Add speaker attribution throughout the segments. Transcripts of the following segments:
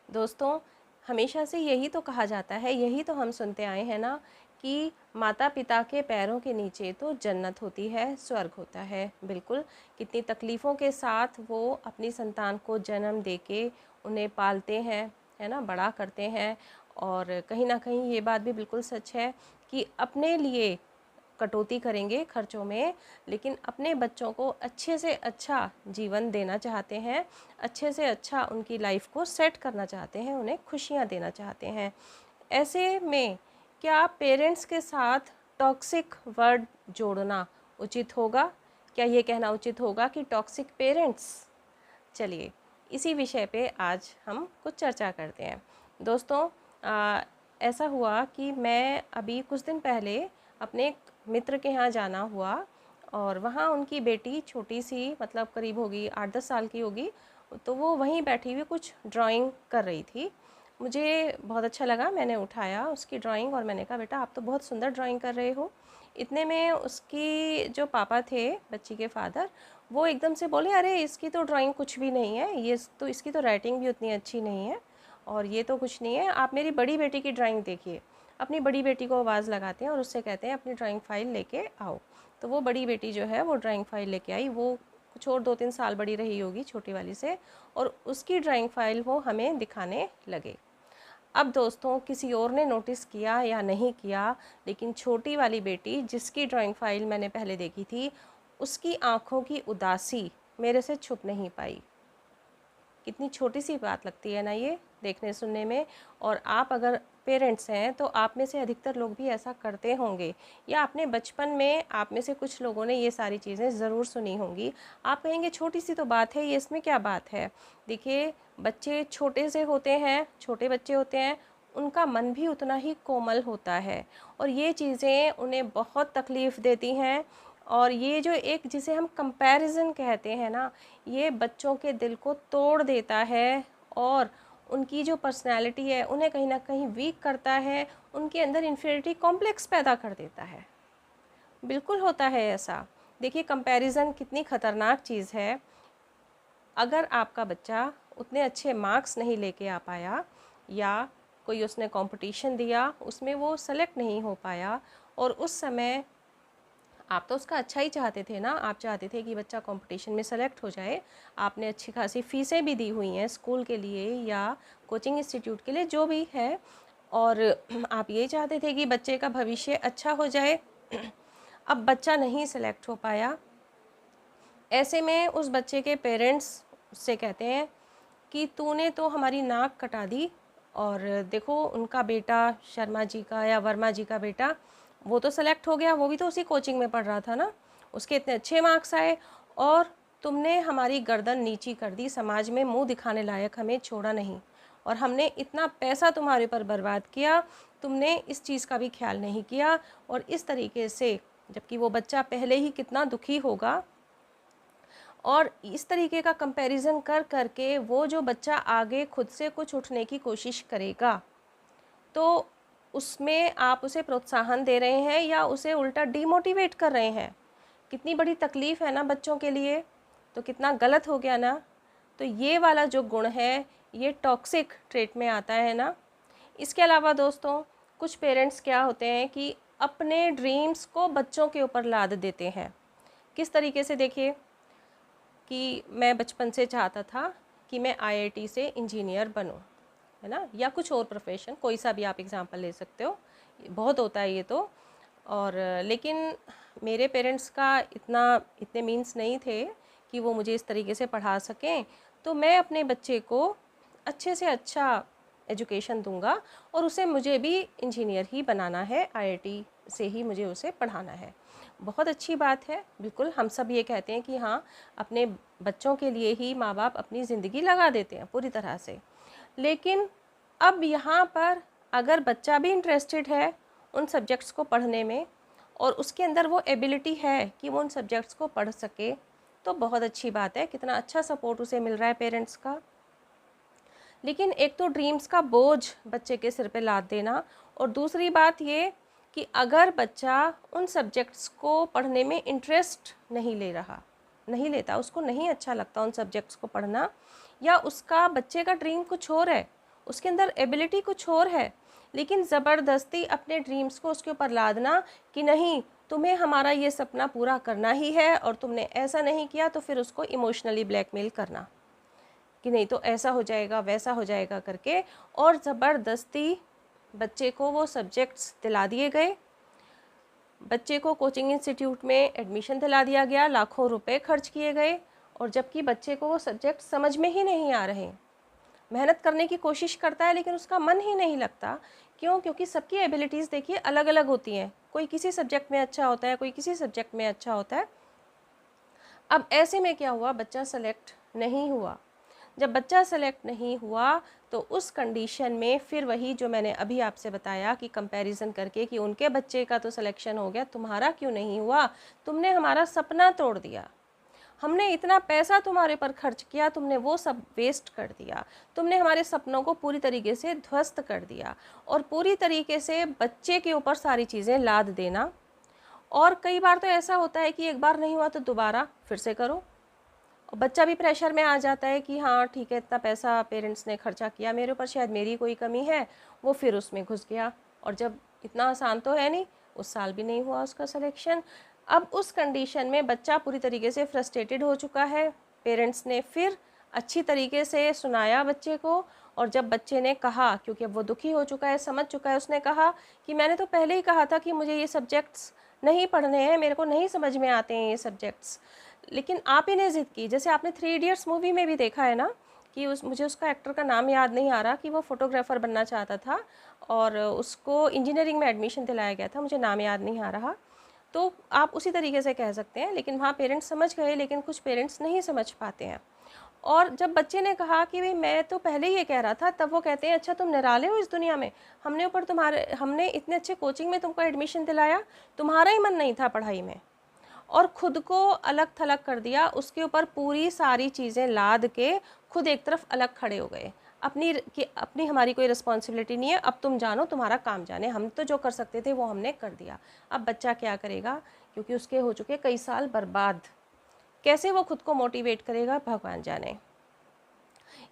Speaker 1: दोस्तों, हमेशा से यही तो कहा जाता है, यही तो हम सुनते आए हैं ना कि माता-पिता के पैरों के नीचे तो जन्नत होती है, स्वर्ग होता है। बिल्कुल, कितनी तकलीफ़ों के साथ वो अपनी संतान को जन्म देके उन्हें पालते हैं, है ना? बड़ा करते हैं और कहीं न कहीं ये बात भी बिल्कुल सच है कि अपने लिए कटौती करेंगे खर्चों में, लेकिन अपने बच्चों को अच्छे से अच्छा जीवन देना चाहते हैं, अच्छे से अच्छा उनकी लाइफ को सेट करना चाहते हैं, उन्हें खुशियाँ देना चाहते हैं। ऐसे में क्या पेरेंट्स के साथ टॉक्सिक वर्ड जोड़ना उचित होगा? क्या ये कहना उचित होगा कि टॉक्सिक पेरेंट्स? चलिए, इसी विषय पे आज हम कुछ चर्चा करते हैं। दोस्तों, ऐसा हुआ कि मैं अभी कुछ दिन पहले अपने एक मित्र के यहाँ जाना हुआ और वहाँ उनकी बेटी छोटी-सी, मतलब करीब होगी 8-10 साल की होगी, तो वो वहीं बैठी हुई कुछ ड्राइंग कर रही थी। मुझे बहुत अच्छा लगा, मैंने उठाया उसकी ड्राइंग और मैंने कहा, बेटा आप तो बहुत सुंदर ड्राइंग कर रहे हो। इतने में उसकी जो पापा थे, बच्ची के फादर, वो एकदम से बोले, अरे इसकी तो ड्राइंग कुछ भी नहीं है, ये तो इसकी तो राइटिंग भी उतनी अच्छी नहीं है और ये तो कुछ नहीं है, आप मेरी बड़ी बेटी की ड्राइंग देखिए। अपनी बड़ी बेटी को आवाज़ लगाते हैं और उससे कहते हैं अपनी ड्राइंग फ़ाइल लेके आओ। तो वो बड़ी बेटी जो है वो ड्राइंग फ़ाइल लेके आई। वो कुछ और 2-3 साल बड़ी रही होगी छोटी वाली से, और उसकी ड्राइंग फ़ाइल वो हमें दिखाने लगे। अब दोस्तों, किसी और ने नोटिस किया या नहीं किया, लेकिन छोटी वाली बेटी जिसकी ड्राइंग फ़ाइल मैंने पहले देखी थी, उसकी आँखों की उदासी मेरे से छुप नहीं पाई। कितनी छोटी सी बात लगती है ना ये देखने सुनने में। और आप अगर पेरेंट्स हैं तो आप में से अधिकतर लोग भी ऐसा करते होंगे, या अपने बचपन में आप में से कुछ लोगों ने ये सारी चीज़ें ज़रूर सुनी होंगी। आप कहेंगे छोटी सी तो बात है, ये इसमें क्या बात है? देखिए, बच्चे छोटे से होते हैं, छोटे बच्चे होते हैं, उनका मन भी उतना ही कोमल होता है और ये चीज़ें उन्हें बहुत तकलीफ़ देती हैं। और ये जो एक जिसे हम कंपैरिज़न कहते हैं ना, ये बच्चों के दिल को तोड़ देता है और उनकी जो पर्सनैलिटी है उन्हें कहीं न कहीं वीक करता है, उनके अंदर इन्फीरियरिटी कॉम्प्लेक्स पैदा कर देता है। बिल्कुल होता है ऐसा। देखिए, कंपैरिज़न कितनी ख़तरनाक चीज़ है। अगर आपका बच्चा उतने अच्छे मार्क्स नहीं लेके आ पाया, या कोई उसने कॉम्पिटिशन दिया, उसमें वो सेलेक्ट नहीं हो पाया, और उस समय आप तो उसका अच्छा ही चाहते थे ना, आप चाहते थे कि बच्चा कंपटीशन में सेलेक्ट हो जाए। आपने अच्छी खासी फ़ीसें भी दी हुई हैं स्कूल के लिए या कोचिंग इंस्टीट्यूट के लिए, जो भी है, और आप ये चाहते थे कि बच्चे का भविष्य अच्छा हो जाए। अब बच्चा नहीं सेलेक्ट हो पाया। ऐसे में उस बच्चे के पेरेंट्स उससे कहते हैं कि तूने तो हमारी नाक कटा दी, और देखो उनका बेटा शर्मा जी का या वर्मा जी का बेटा, वो तो सेलेक्ट हो गया, वो भी तो उसी कोचिंग में पढ़ रहा था ना, उसके इतने अच्छे मार्क्स आए, और तुमने हमारी गर्दन नीची कर दी, समाज में मुंह दिखाने लायक हमें छोड़ा नहीं, और हमने इतना पैसा तुम्हारे ऊपर बर्बाद किया, तुमने इस चीज़ का भी ख्याल नहीं किया। और इस तरीके से, जबकि वो बच्चा पहले ही कितना दुखी होगा, और इस तरीके का कंपैरिजन कर करके वो जो बच्चा आगे खुद से कुछ उठने की कोशिश करेगा, तो उसमें आप उसे प्रोत्साहन दे रहे हैं या उसे उल्टा डीमोटिवेट कर रहे हैं। कितनी बड़ी तकलीफ़ है ना बच्चों के लिए, तो कितना गलत हो गया ना। तो ये वाला जो गुण है, ये टॉक्सिक ट्रेट में आता है ना। इसके अलावा दोस्तों, कुछ पेरेंट्स क्या होते हैं कि अपने ड्रीम्स को बच्चों के ऊपर लाद देते हैं। किस तरीके से? देखिए, कि मैं बचपन से चाहता था कि मैं आईआईटी से इंजीनियर बनूं, है ना, या कुछ और प्रोफेशन, कोई सा भी आप एग्जांपल ले सकते हो, बहुत होता है ये तो। और लेकिन मेरे पेरेंट्स का इतने मीन्स नहीं थे कि वो मुझे इस तरीके से पढ़ा सकें, तो मैं अपने बच्चे को अच्छे से अच्छा एजुकेशन दूंगा और उसे मुझे भी इंजीनियर ही बनाना है, आईआईटी से ही मुझे उसे पढ़ाना है। बहुत अच्छी बात है, बिल्कुल हम सब ये कहते हैं कि हाँ, अपने बच्चों के लिए ही माँ बाप अपनी ज़िंदगी लगा देते हैं पूरी तरह से। लेकिन अब यहाँ पर अगर बच्चा भी इंटरेस्टेड है उन सब्जेक्ट्स को पढ़ने में, और उसके अंदर वो एबिलिटी है कि वो उन सब्जेक्ट्स को पढ़ सके, तो बहुत अच्छी बात है, कितना अच्छा सपोर्ट उसे मिल रहा है पेरेंट्स का। लेकिन एक तो ड्रीम्स का बोझ बच्चे के सिर पे लाद देना, और दूसरी बात ये कि अगर बच्चा उन सब्जेक्ट्स को पढ़ने में इंटरेस्ट नहीं लेता, उसको नहीं अच्छा लगता उन सब्जेक्ट्स को पढ़ना, या उसका बच्चे का ड्रीम कुछ और है, उसके अंदर एबिलिटी कुछ और है, लेकिन ज़बरदस्ती अपने ड्रीम्स को उसके ऊपर लादना कि नहीं तुम्हें हमारा ये सपना पूरा करना ही है और तुमने ऐसा नहीं किया, तो फिर उसको इमोशनली ब्लैकमेल करना कि नहीं तो ऐसा हो जाएगा वैसा हो जाएगा करके, और ज़बरदस्ती बच्चे को वो सब्जेक्ट्स दिला दिए गए, बच्चे को कोचिंग इंस्टीट्यूट में एडमिशन दिला दिया गया, लाखों रुपए खर्च किए गए, और जबकि बच्चे को वो सब्जेक्ट समझ में ही नहीं आ रहे। मेहनत करने की कोशिश करता है लेकिन उसका मन ही नहीं लगता। क्यों? क्योंकि सबकी एबिलिटीज़ देखिए अलग अलग होती हैं, कोई किसी सब्जेक्ट में अच्छा होता है, कोई किसी सब्जेक्ट में अच्छा होता है। अब ऐसे में क्या हुआ, बच्चा सेलेक्ट नहीं हुआ। जब बच्चा सेलेक्ट नहीं हुआ तो उस कंडीशन में फिर वही जो मैंने अभी आपसे बताया कि कंपैरिजन करके कि उनके बच्चे का तो सिलेक्शन हो गया, तुम्हारा क्यों नहीं हुआ, तुमने हमारा सपना तोड़ दिया, हमने इतना पैसा तुम्हारे पर खर्च किया, तुमने वो सब वेस्ट कर दिया, तुमने हमारे सपनों को पूरी तरीके से ध्वस्त कर दिया। और पूरी तरीके से बच्चे के ऊपर सारी चीज़ें लाद देना। और कई बार तो ऐसा होता है कि एक बार नहीं हुआ तो दोबारा फिर से करो, और बच्चा भी प्रेशर में आ जाता है कि हाँ ठीक है, इतना पैसा पेरेंट्स ने खर्चा किया मेरे ऊपर, शायद मेरी कोई कमी है, वो फिर उसमें घुस गया। और जब इतना आसान तो है नहीं, उस साल भी नहीं हुआ उसका सिलेक्शन। अब उस कंडीशन में बच्चा पूरी तरीके से फ्रस्ट्रेटेड हो चुका है। पेरेंट्स ने फिर अच्छी तरीके से सुनाया बच्चे को, और जब बच्चे ने कहा, क्योंकि अब वो दुखी हो चुका है, समझ चुका है, उसने कहा कि मैंने तो पहले ही कहा था कि मुझे ये सब्जेक्ट्स नहीं पढ़ने हैं, मेरे को नहीं समझ में आते हैं ये सब्जेक्ट्स, लेकिन आप ही ने ज़िद की। जैसे आपने 3 इडियट्स मूवी में भी देखा है ना कि मुझे उसका एक्टर का नाम याद नहीं आ रहा, कि वो फोटोग्राफ़र बनना चाहता था और उसको इंजीनियरिंग में एडमिशन दिलाया गया था, मुझे नाम याद नहीं आ रहा। तो आप उसी तरीके से कह सकते हैं, लेकिन वहाँ पेरेंट्स समझ गए, लेकिन कुछ पेरेंट्स नहीं समझ पाते हैं। और जब बच्चे ने कहा कि भाई मैं तो पहले ही ये कह रहा था, तब वो कहते हैं अच्छा तुम निराले हो इस दुनिया में, हमने इतने अच्छे कोचिंग में तुमको एडमिशन दिलाया, तुम्हारा ही मन नहीं था पढ़ाई में, और खुद को अलग थलग कर दिया, उसके ऊपर पूरी सारी चीज़ें लाद के खुद एक तरफ अलग खड़े हो गए। अपनी हमारी कोई रिस्पॉन्सिबिलिटी नहीं है, अब तुम जानो, तुम्हारा काम जाने, हम तो जो कर सकते थे वो हमने कर दिया। अब बच्चा क्या करेगा, क्योंकि उसके हो चुके कई साल बर्बाद, कैसे वो खुद को मोटिवेट करेगा, भगवान जाने।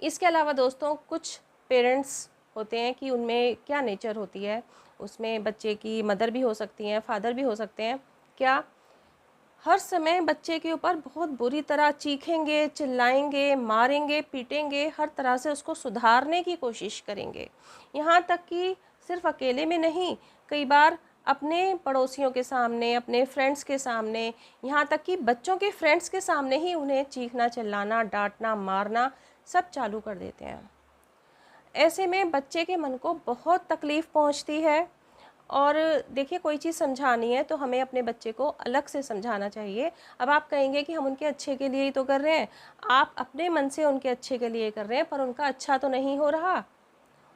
Speaker 1: इसके अलावा दोस्तों कुछ पेरेंट्स होते हैं कि उनमें क्या नेचर होती है, उसमें बच्चे की मदर भी हो सकती हैं, फादर भी हो सकते हैं, क्या हर समय बच्चे के ऊपर बहुत बुरी तरह चीखेंगे, चिल्लाएंगे, मारेंगे, पीटेंगे, हर तरह से उसको सुधारने की कोशिश करेंगे। यहाँ तक कि सिर्फ अकेले में नहीं, कई बार अपने पड़ोसियों के सामने, अपने फ्रेंड्स के सामने, यहाँ तक कि बच्चों के फ्रेंड्स के सामने ही उन्हें चीखना, चिल्लाना, डांटना, मारना सब चालू कर देते हैं। ऐसे में बच्चे के मन को बहुत तकलीफ़ पहुँचती है। और देखिए कोई चीज़ समझानी है तो हमें अपने बच्चे को अलग से समझाना चाहिए। अब आप कहेंगे कि हम उनके अच्छे के लिए ही तो कर रहे हैं, आप अपने मन से उनके अच्छे के लिए कर रहे हैं, पर उनका अच्छा तो नहीं हो रहा,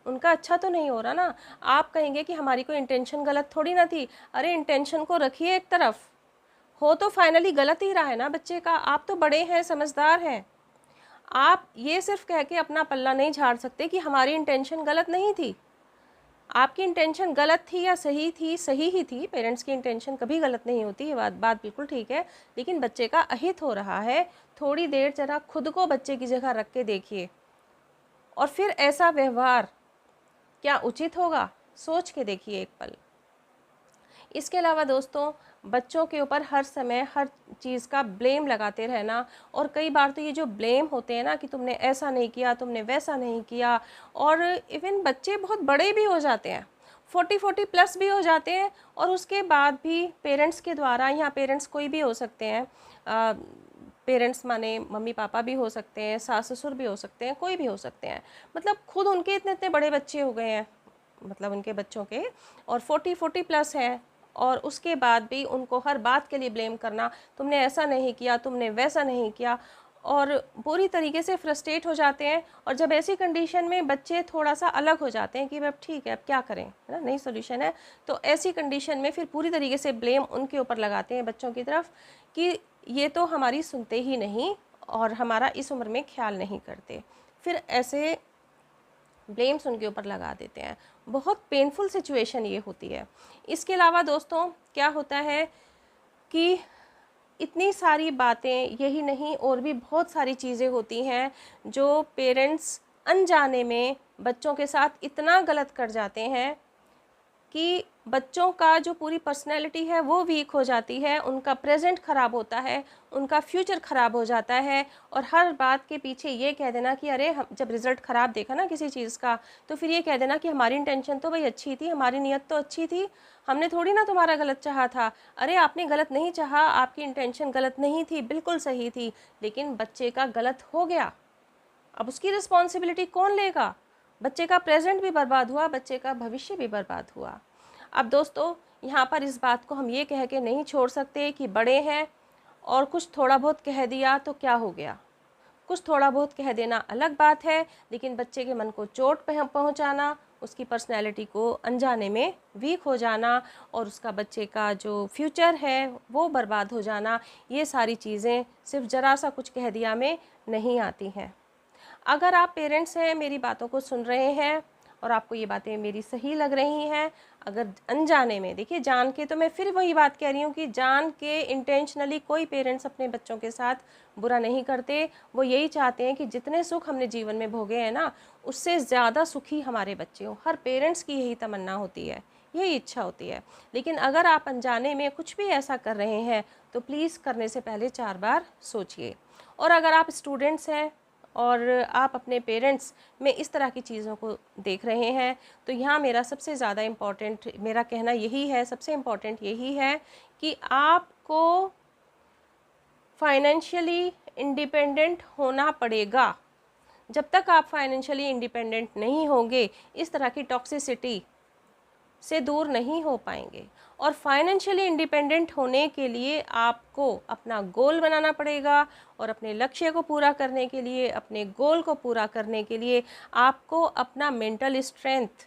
Speaker 1: उनका अच्छा तो नहीं हो रहा ना। आप कहेंगे कि हमारी कोई इंटेंशन गलत थोड़ी ना थी, अरे इंटेंशन को रखिए एक तरफ, हो तो फाइनली गलत ही रहा है ना बच्चे का। आप तो बड़े हैं, समझदार हैं, आप ये सिर्फ कह के अपना पल्ला नहीं झाड़ सकते कि हमारी इंटेंशन गलत नहीं थी। आपकी इंटेंशन गलत थी या सही थी, सही ही थी, पेरेंट्स की इंटेंशन कभी गलत नहीं होती, ये बात बिल्कुल ठीक है, लेकिन बच्चे का अहित हो रहा है, थोड़ी देर जरा खुद को बच्चे की जगह रख के देखिए, और फिर ऐसा व्यवहार क्या उचित होगा, सोच के देखिए एक पल। इसके अलावा दोस्तों बच्चों के ऊपर हर समय हर चीज़ का ब्लेम लगाते रहना, और कई बार तो ये जो ब्लेम होते हैं ना कि तुमने ऐसा नहीं किया, तुमने वैसा नहीं किया, और इवन बच्चे बहुत बड़े भी हो जाते हैं, 40 प्लस भी हो जाते हैं, और उसके बाद भी पेरेंट्स के द्वारा, यहाँ पेरेंट्स कोई भी हो सकते हैं, पेरेंट्स माने मम्मी पापा भी हो सकते हैं, सास ससुर भी हो सकते हैं, कोई भी हो सकते हैं, मतलब खुद उनके इतने इतने बड़े बच्चे हो गए हैं, मतलब उनके बच्चों के, और 40 प्लस हैं, और उसके बाद भी उनको हर बात के लिए ब्लेम करना, तुमने ऐसा नहीं किया, तुमने वैसा नहीं किया, और बुरी तरीके से फ्रस्ट्रेट हो जाते हैं। और जब ऐसी कंडीशन में बच्चे थोड़ा सा अलग हो जाते हैं कि अब ठीक है, अब क्या करें, है ना, नई सोल्यूशन है, तो ऐसी कंडीशन में फिर पूरी तरीके से ब्लेम उनके ऊपर लगाते हैं, बच्चों की तरफ, कि ये तो हमारी सुनते ही नहीं और हमारा इस उम्र में ख्याल नहीं करते, फिर ऐसे ब्लेम्स उनके ऊपर लगा देते हैं। बहुत पेनफुल सिचुएशन ये होती है। इसके अलावा दोस्तों क्या होता है कि इतनी सारी बातें, यही नहीं और भी बहुत सारी चीज़ें होती हैं जो पेरेंट्स अनजाने में बच्चों के साथ इतना गलत कर जाते हैं कि बच्चों का जो पूरी पर्सनैलिटी है वो वीक हो जाती है, उनका प्रेजेंट ख़राब होता है, उनका फ्यूचर ख़राब हो जाता है। और हर बात के पीछे ये कह देना कि अरे हम जब रिज़ल्ट ख़राब देखा ना किसी चीज़ का, तो फिर ये कह देना कि हमारी इंटेंशन तो भाई अच्छी थी, हमारी नीयत तो अच्छी थी, हमने थोड़ी ना तुम्हारा गलत चाहा था। अरे आपने गलत नहीं चाहा, आपकी इंटेंशन गलत नहीं थी, बिल्कुल सही थी, लेकिन बच्चे का गलत हो गया। अब उसकी रिस्पॉन्सिबिलिटी कौन लेगा? बच्चे का प्रेजेंट भी बर्बाद हुआ, बच्चे का भविष्य भी बर्बाद हुआ। अब दोस्तों, यहाँ पर इस बात को हम ये कह के नहीं छोड़ सकते कि बड़े हैं और कुछ थोड़ा बहुत कह दिया तो क्या हो गया। कुछ थोड़ा बहुत कह देना अलग बात है, लेकिन बच्चे के मन को चोट पहुँचाना, उसकी पर्सनैलिटी को अनजाने में वीक हो जाना और उसका बच्चे का जो फ्यूचर है वो बर्बाद हो जाना, ये सारी चीज़ें सिर्फ ज़रा सा कुछ कह दिया में नहीं आती हैं। अगर आप पेरेंट्स हैं, मेरी बातों को सुन रहे हैं और आपको ये बातें मेरी सही लग रही हैं, अगर अनजाने में, देखिए जान के तो मैं फिर वही बात कह रही हूँ कि जान के इंटेंशनली कोई पेरेंट्स अपने बच्चों के साथ बुरा नहीं करते। वो यही चाहते हैं कि जितने सुख हमने जीवन में भोगे हैं ना, उससे ज़्यादा सुखी हमारे बच्चे हों। हर पेरेंट्स की यही तमन्ना होती है, यही इच्छा होती है। लेकिन अगर आप अनजाने में कुछ भी ऐसा कर रहे हैं तो प्लीज़ करने से पहले 4 बार सोचिए। और अगर आप स्टूडेंट्स हैं और आप अपने पेरेंट्स में इस तरह की चीज़ों को देख रहे हैं, तो यहाँ मेरा सबसे ज़्यादा इम्पॉर्टेंट मेरा कहना यही है, सबसे इम्पॉर्टेंट यही है कि आपको फाइनेंशियली इंडिपेंडेंट होना पड़ेगा। जब तक आप फाइनेंशियली इंडिपेंडेंट नहीं होंगे, इस तरह की टॉक्सिसिटी से दूर नहीं हो पाएंगे। और फाइनेंशियली इंडिपेंडेंट होने के लिए आपको अपना गोल बनाना पड़ेगा और अपने लक्ष्य को पूरा करने के लिए, अपने गोल को पूरा करने के लिए आपको अपना मेंटल स्ट्रेंथ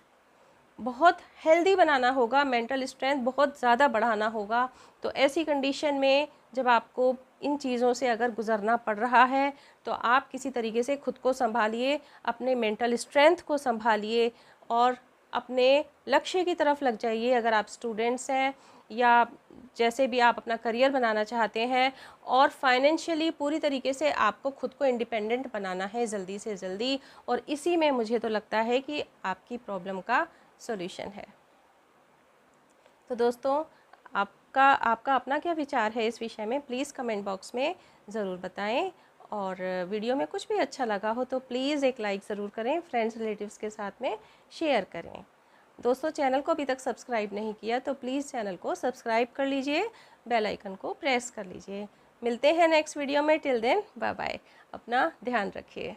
Speaker 1: बहुत हेल्दी बनाना होगा, मेंटल स्ट्रेंथ बहुत ज़्यादा बढ़ाना होगा। तो ऐसी कंडीशन में जब आपको इन चीज़ों से अगर गुज़रना पड़ रहा है तो आप किसी तरीके से खुद को संभालिए, अपने मेंटल स्ट्रेंथ को संभालिए और अपने लक्ष्य की तरफ लग जाइए। अगर आप स्टूडेंट्स हैं या जैसे भी आप अपना करियर बनाना चाहते हैं, और फाइनेंशियली पूरी तरीके से आपको खुद को इंडिपेंडेंट बनाना है जल्दी से जल्दी, और इसी में मुझे तो लगता है कि आपकी प्रॉब्लम का सॉल्यूशन है। तो दोस्तों, आपका अपना क्या विचार है इस विषय में, प्लीज़ कमेंट बॉक्स में ज़रूर बताएं। और वीडियो में कुछ भी अच्छा लगा हो तो प्लीज़ एक लाइक ज़रूर करें, फ्रेंड्स रिलेटिव्स के साथ में शेयर करें। दोस्तों, चैनल को अभी तक सब्सक्राइब नहीं किया तो प्लीज़ चैनल को सब्सक्राइब कर लीजिए, बेल आइकन को प्रेस कर लीजिए। मिलते हैं नेक्स्ट वीडियो में, टिल देन बाय बाय, अपना ध्यान रखिए।